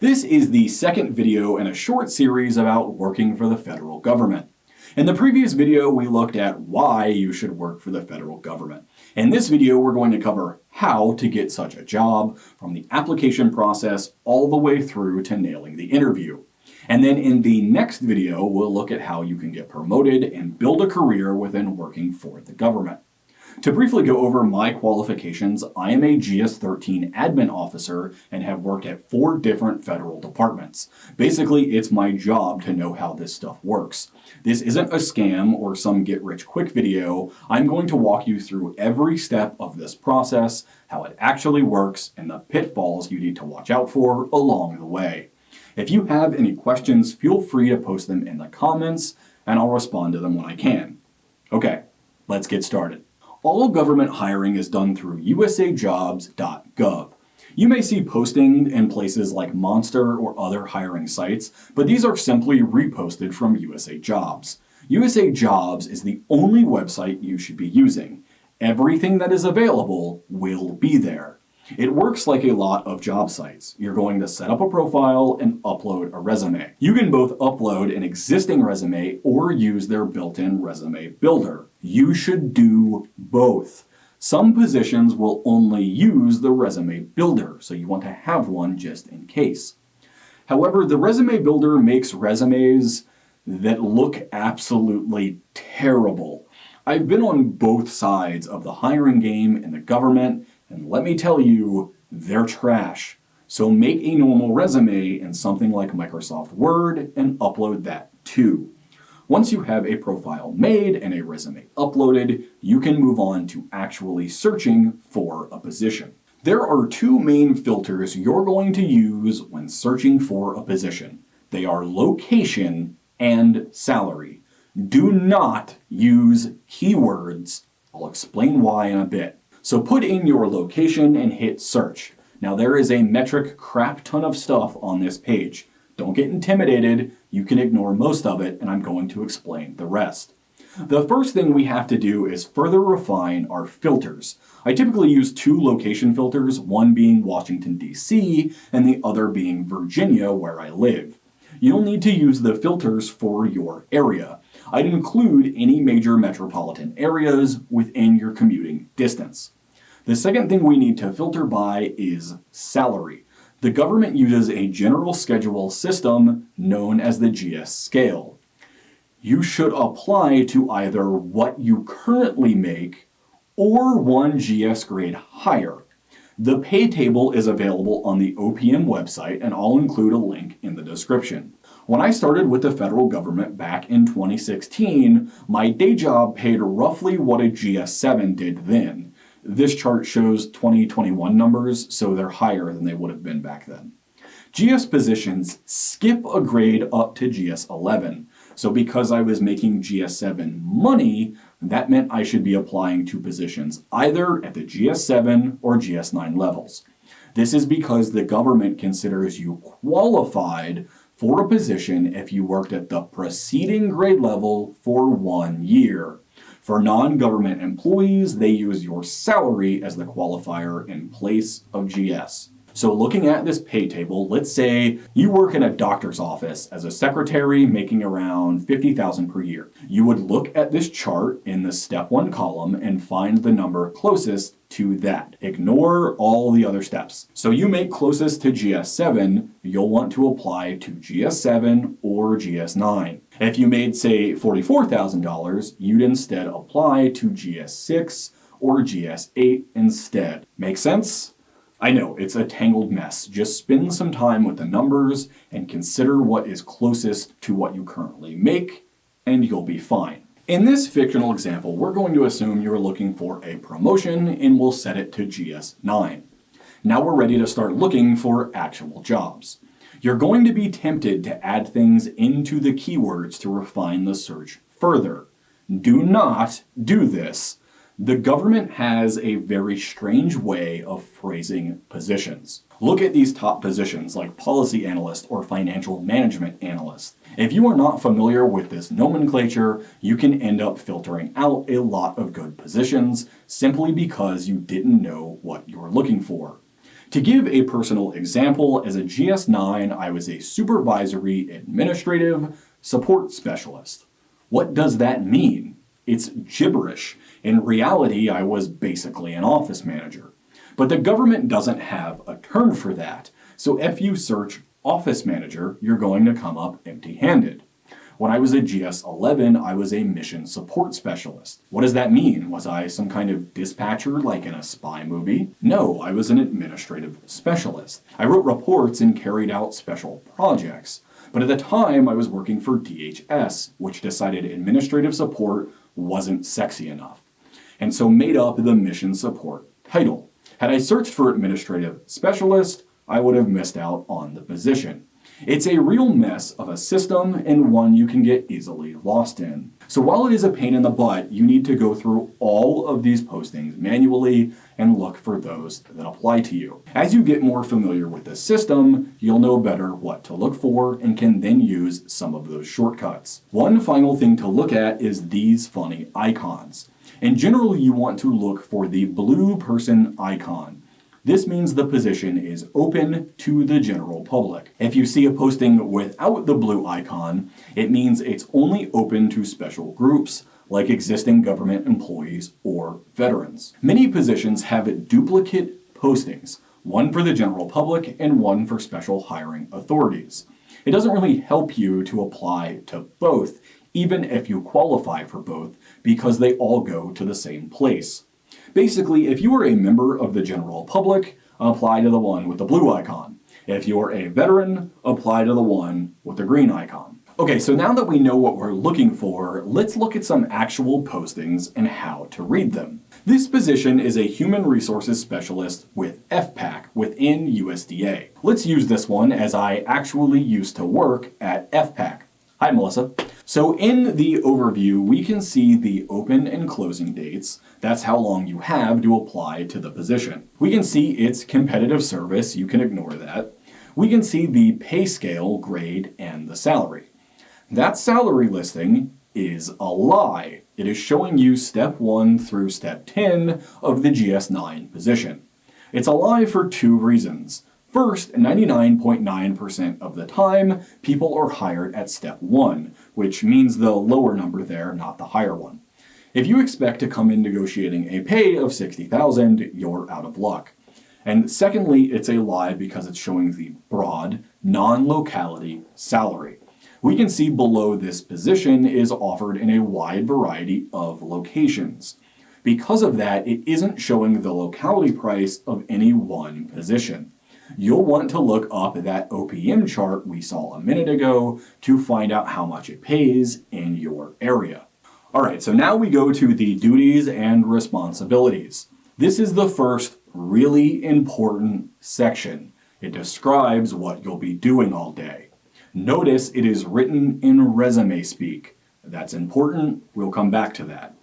This is the second video in a short series about working for the federal government. In the previous video, we looked at why you should work for the federal government. In this video, we're going to cover how to get such a job, from the application process all the way through to nailing the interview. And then in the next video, we'll look at how you can get promoted and build a career within working for the government. To briefly go over my qualifications, I am a GS-13 admin officer and have worked at 4 different federal departments. Basically, it's my job to know how this stuff works. This isn't a scam or some get-rich-quick video. I'm going to walk you through every step of this process, how it actually works, and the pitfalls you need to watch out for along the way. If you have any questions, feel free to post them in the comments, and I'll respond to them when I can. Okay, let's get started. All government hiring is done through USAjobs.gov. You may see posting in places like Monster or other hiring sites, but these are simply reposted from USA Jobs. USA Jobs is the only website you should be using. Everything that is available will be there. It works like a lot of job sites. You're going to set up a profile and upload a resume. You can both upload an existing resume or use their built-in resume builder. You should do both. Some positions will only use the resume builder, so you want to have one just in case. However, the resume builder makes resumes that look absolutely terrible. I've been on both sides of the hiring game in the government, and let me tell you, they're trash. So make a normal resume in something like Microsoft Word and upload that too. Once you have a profile made and a resume uploaded, you can move on to actually searching for a position. There are 2 main filters you're going to use when searching for a position. They are location and salary. Do not use keywords. I'll explain why in a bit. So put in your location and hit search. Now there is a metric crap ton of stuff on this page. Don't get intimidated, you can ignore most of it, and I'm going to explain the rest. The first thing we have to do is further refine our filters. I typically use 2 location filters, one being Washington, D.C., and the other being Virginia, where I live. You'll need to use the filters for your area. I'd include any major metropolitan areas within your commuting distance. The second thing we need to filter by is salary. The government uses a general schedule system known as the GS scale. You should apply to either what you currently make or one GS grade higher. The pay table is available on the OPM website, and I'll include a link in the description. When I started with the federal government back in 2016, my day job paid roughly what a GS7 did then. This chart shows 2021 numbers, so they're higher than they would have been back then. GS positions skip a grade up to GS11. So because I was making GS7 money, that meant I should be applying to positions either at the GS7 or GS9 levels. This is because the government considers you qualified for a position if you worked at the preceding grade level for 1 year. For non-government employees, they use your salary as the qualifier in place of GS. So looking at this pay table, let's say you work in a doctor's office as a secretary making around $50,000 per year. You would look at this chart in the step 1 column and find the number closest to that. Ignore all the other steps. So you make closest to GS7, you'll want to apply to GS7 or GS9. If you made, say, $44,000, you'd instead apply to GS6 or GS8 instead. Make sense? I know, it's a tangled mess. Just spend some time with the numbers and consider what is closest to what you currently make, and you'll be fine. In this fictional example, we're going to assume you're looking for a promotion, and we'll set it to GS9. Now we're ready to start looking for actual jobs. You're going to be tempted to add things into the keywords to refine the search further. Do not do this. The government has a very strange way of phrasing positions. Look at these top positions like policy analyst or financial management analyst. If you are not familiar with this nomenclature, you can end up filtering out a lot of good positions simply because you didn't know what you were looking for. To give a personal example, as a GS9, I was a supervisory administrative support specialist. What does that mean? It's gibberish. In reality, I was basically an office manager. But the government doesn't have a term for that, so if you search office manager, you're going to come up empty-handed. When I was a GS11, I was a mission support specialist. What does that mean? Was I some kind of dispatcher like in a spy movie? No, I was an administrative specialist. I wrote reports and carried out special projects. But at the time, I was working for DHS, which decided administrative support wasn't sexy enough, and so made up the mission support title. Had I searched for administrative specialist, I would have missed out on the position. It's a real mess of a system and one you can get easily lost in. So while it is a pain in the butt, you need to go through all of these postings manually and look for those that apply to you. As you get more familiar with the system, you'll know better what to look for and can then use some of those shortcuts. One final thing to look at is these funny icons. In general, you want to look for the blue person icon. This means the position is open to the general public. If you see a posting without the blue icon, it means it's only open to special groups like existing government employees or veterans. Many positions have duplicate postings, one for the general public and one for special hiring authorities. It doesn't really help you to apply to both, even if you qualify for both, because they all go to the same place. Basically, if you are a member of the general public, apply to the one with the blue icon. If you're a veteran, apply to the one with the green icon. Okay, so now that we know what we're looking for, let's look at some actual postings and how to read them. This position is a human resources specialist with FPAC within USDA. Let's use this one as I actually used to work at FPAC. Hi, Melissa. So in the overview, we can see the open and closing dates. That's how long you have to apply to the position. We can see its competitive service. You can ignore that. We can see the pay scale, grade, and the salary. That salary listing is a lie. It is showing you step 1 through step 10 of the GS9 position. It's a lie for two reasons. First, 99.9% of the time, people are hired at step 1, which means the lower number there, not the higher one. If you expect to come in negotiating a pay of $60,000, you're out of luck. And secondly, it's a lie because it's showing the broad, non-locality salary. We can see below this position is offered in a wide variety of locations. Because of that, it isn't showing the locality price of any one position. You'll want to look up that OPM chart we saw a minute ago to find out how much it pays in your area. All right, so now we go to the duties and responsibilities. This is the first really important section. It describes what you'll be doing all day. Notice it is written in resume speak. That's important. We'll come back to that.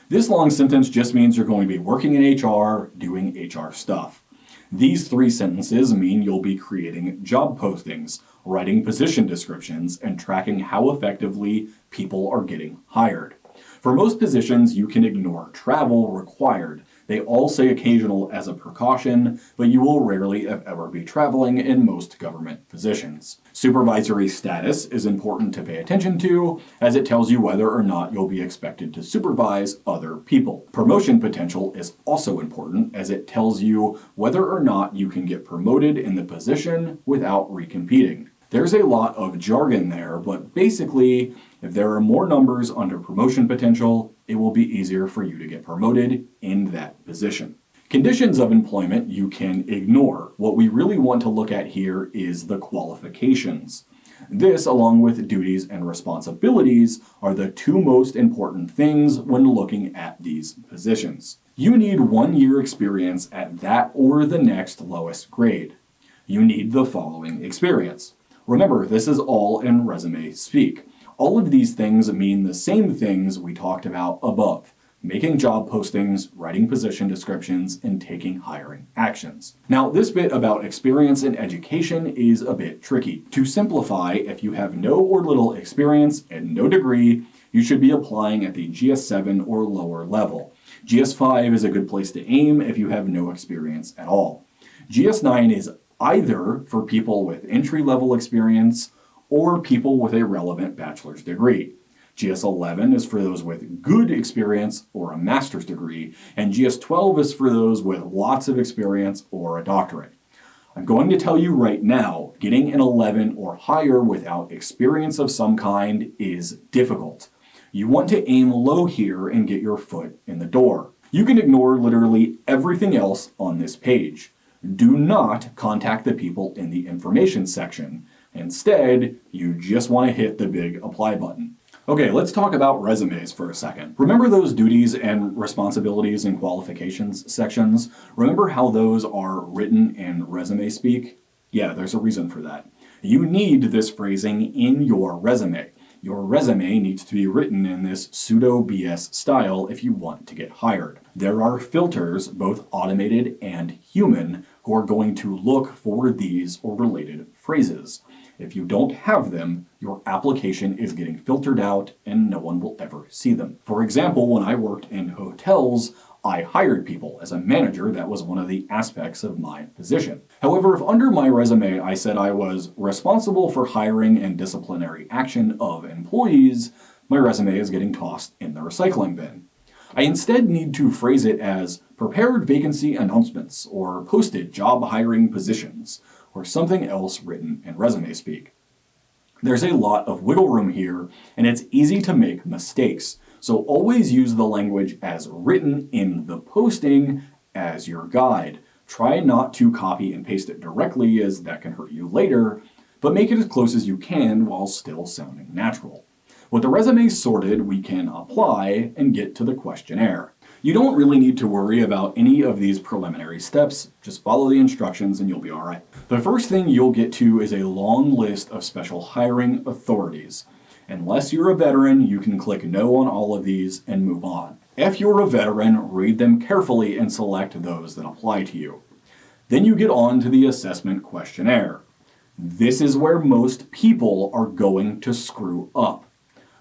This long sentence just means you're going to be working in HR, doing HR stuff. These 3 sentences mean you'll be creating job postings, writing position descriptions, and tracking how effectively people are getting hired. For most positions, you can ignore travel required. They all say occasional as a precaution, but you will rarely if ever be traveling in most government positions. Supervisory status is important to pay attention to, as it tells you whether or not you'll be expected to supervise other people. Promotion potential is also important, as it tells you whether or not you can get promoted in the position without recompeting. There's a lot of jargon there, but basically, if there are more numbers under promotion potential, it will be easier for you to get promoted in that position. Conditions of employment you can ignore. What we really want to look at here is the qualifications. This, along with duties and responsibilities, are the 2 most important things when looking at these positions. You need 1 year experience at that or the next lowest grade. You need the following experience. Remember, this is all in resume speak. All of these things mean the same things we talked about above: making job postings, writing position descriptions, and taking hiring actions. Now, this bit about experience in education is a bit tricky. To simplify, if you have no or little experience and no degree, you should be applying at the GS7 or lower level. GS5 is a good place to aim if you have no experience at all. GS9 is either for people with entry-level experience or people with a relevant bachelor's degree. GS11 is for those with good experience or a master's degree, and GS12 is for those with lots of experience or a doctorate. I'm going to tell you right now, getting an 11 or higher without experience of some kind is difficult. You want to aim low here and get your foot in the door. You can ignore literally everything else on this page. Do not contact the people in the information section. Instead, you just want to hit the big apply button. Okay, let's talk about resumes for a second. Remember those duties and responsibilities and qualifications sections? Remember how those are written in resume speak? Yeah, there's a reason for that. You need this phrasing in your resume. Your resume needs to be written in this pseudo BS style if you want to get hired. There are filters, both automated and human, who are going to look for these or related phrases. If you don't have them, your application is getting filtered out and no one will ever see them. For example, when I worked in hotels, I hired people. As a manager, that was one of the aspects of my position. However, if under my resume I said I was responsible for hiring and disciplinary action of employees, my resume is getting tossed in the recycling bin. I instead need to phrase it as prepared vacancy announcements or posted job hiring positions, or something else written in resume speak. There's a lot of wiggle room here, and it's easy to make mistakes. So always use the language as written in the posting as your guide. Try not to copy and paste it directly, as that can hurt you later, but make it as close as you can while still sounding natural. With the resume sorted, we can apply and get to the questionnaire. You don't really need to worry about any of these preliminary steps. Just follow the instructions and you'll be all right. The first thing you'll get to is a long list of special hiring authorities. Unless you're a veteran, you can click no on all of these and move on. If you're a veteran, read them carefully and select those that apply to you. Then you get on to the assessment questionnaire. This is where most people are going to screw up.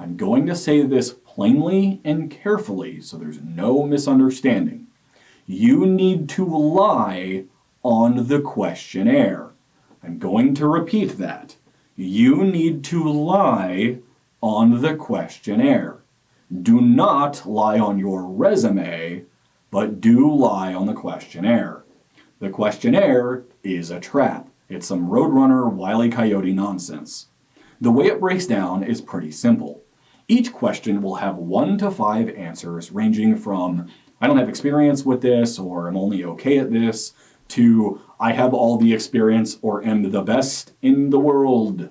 I'm going to say this plainly and carefully so there's no misunderstanding. You need to lie on the questionnaire. I'm going to repeat that. You need to lie on the questionnaire. Do not lie on your resume, but do lie on the questionnaire. The questionnaire is a trap. It's some Roadrunner, Wile E. Coyote nonsense. The way it breaks down is pretty simple. Each question will have 1 to 5 answers ranging from, I don't have experience with this, or I'm only okay at this, to, I have all the experience or am the best in the world.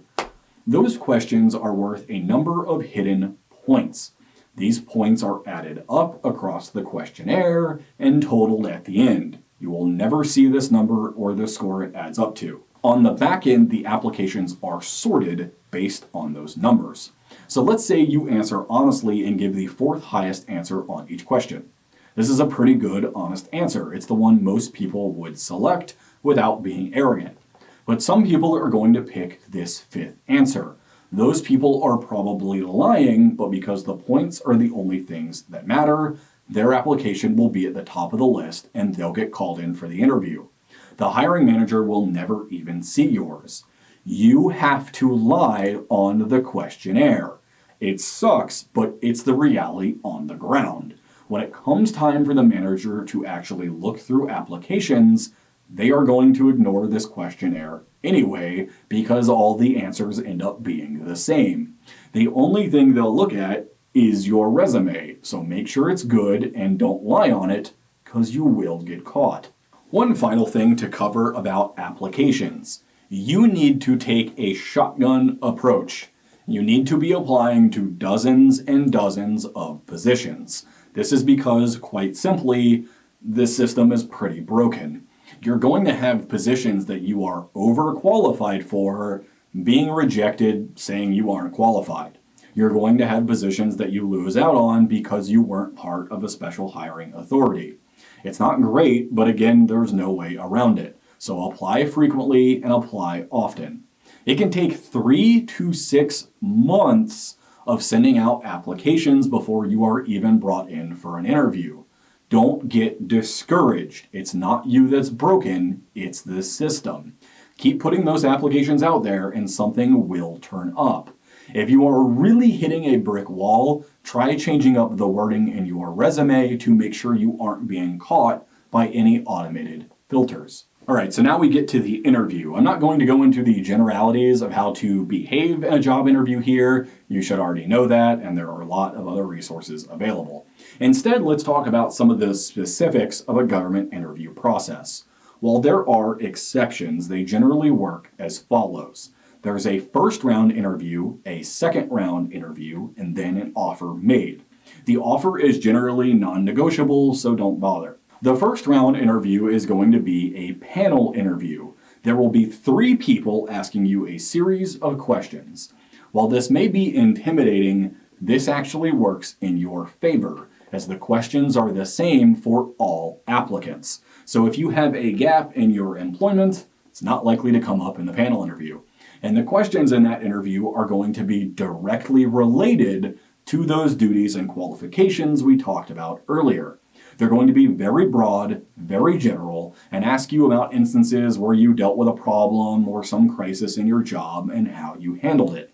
Those questions are worth a number of hidden points. These points are added up across the questionnaire and totaled at the end. You will never see this number or the score it adds up to. On the back end, the applications are sorted based on those numbers. So let's say you answer honestly and give the 4th highest answer on each question. This is a pretty good, honest answer. It's the one most people would select without being arrogant. But some people are going to pick this 5th answer. Those people are probably lying, but because the points are the only things that matter, their application will be at the top of the list and they'll get called in for the interview. The hiring manager will never even see yours. You have to lie on the questionnaire. It sucks, but it's the reality on the ground. When it comes time for the manager to actually look through applications, they are going to ignore this questionnaire anyway because all the answers end up being the same. The only thing they'll look at is your resume, so make sure it's good and don't lie on it because you will get caught. One final thing to cover about applications. You need to take a shotgun approach. You need to be applying to dozens and dozens of positions. This is because, quite simply, this system is pretty broken. You're going to have positions that you are overqualified for being rejected, saying you aren't qualified. You're going to have positions that you lose out on because you weren't part of a special hiring authority. It's not great, but again, there's no way around it. So apply frequently and apply often. It can take 3 to 6 months of sending out applications before you are even brought in for an interview. Don't get discouraged. It's not you that's broken, it's the system. Keep putting those applications out there and something will turn up. If you are really hitting a brick wall, try changing up the wording in your resume to make sure you aren't being caught by any automated filters. All right, so now we get to the interview. I'm not going to go into the generalities of how to behave in a job interview here. You should already know that, and there are a lot of other resources available. Instead, let's talk about some of the specifics of a government interview process. While there are exceptions, they generally work as follows. There's a first round interview, a second round interview, and then an offer made. The offer is generally non-negotiable, so don't bother. The first round interview is going to be a panel interview. There will be 3 people asking you a series of questions. While this may be intimidating, this actually works in your favor, as the questions are the same for all applicants. So if you have a gap in your employment, it's not likely to come up in the panel interview. And the questions in that interview are going to be directly related to those duties and qualifications we talked about earlier. They're going to be very broad, very general, and ask you about instances where you dealt with a problem or some crisis in your job and how you handled it.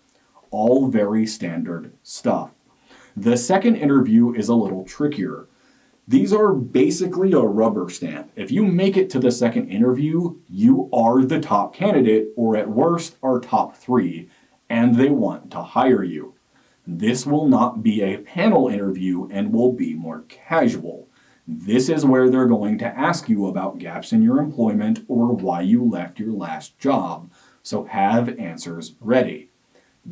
All very standard stuff. The second interview is a little trickier. These are basically a rubber stamp. If you make it to the second interview, you are the top candidate, or at worst, are top 3, and they want to hire you. This will not be a panel interview and will be more casual. This is where they're going to ask you about gaps in your employment or why you left your last job, so have answers ready.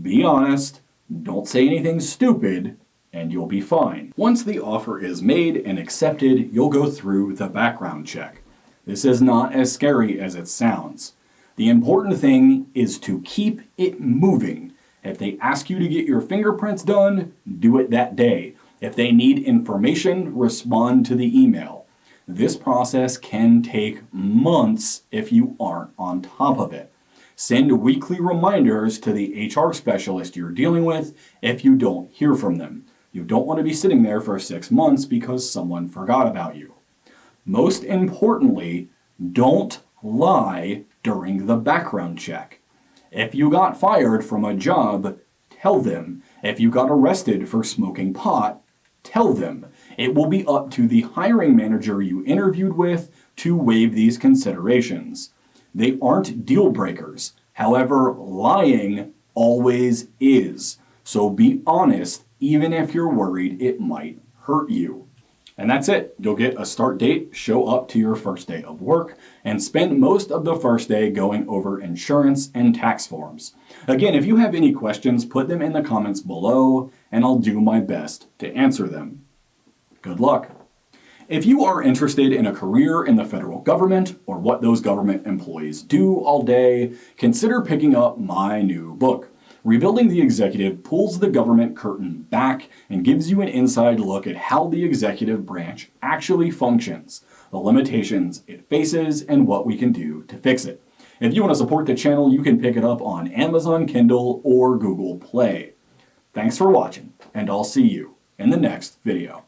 Be honest, don't say anything stupid, and you'll be fine. Once the offer is made and accepted, you'll go through the background check. This is not as scary as it sounds. The important thing is to keep it moving. If they ask you to get your fingerprints done, do it that day. If they need information, respond to the email. This process can take months if you aren't on top of it. Send weekly reminders to the HR specialist you're dealing with if you don't hear from them. You don't want to be sitting there for 6 months because someone forgot about you. Most importantly, don't lie during the background check. If you got fired from a job, tell them. If you got arrested for smoking pot, tell them. It will be up to the hiring manager you interviewed with to waive these considerations. They aren't deal breakers. However, lying always is. So be honest, even if you're worried it might hurt you. And that's it. You'll get a start date, show up to your first day of work, and spend most of the first day going over insurance and tax forms. Again, if you have any questions, put them in the comments below, and I'll do my best to answer them. Good luck. If you are interested in a career in the federal government, or what those government employees do all day, consider picking up my new book. Rebuilding the Executive pulls the government curtain back and gives you an inside look at how the executive branch actually functions, the limitations it faces, and what we can do to fix it. If you want to support the channel, you can pick it up on Amazon Kindle or Google Play. Thanks for watching, and I'll see you in the next video.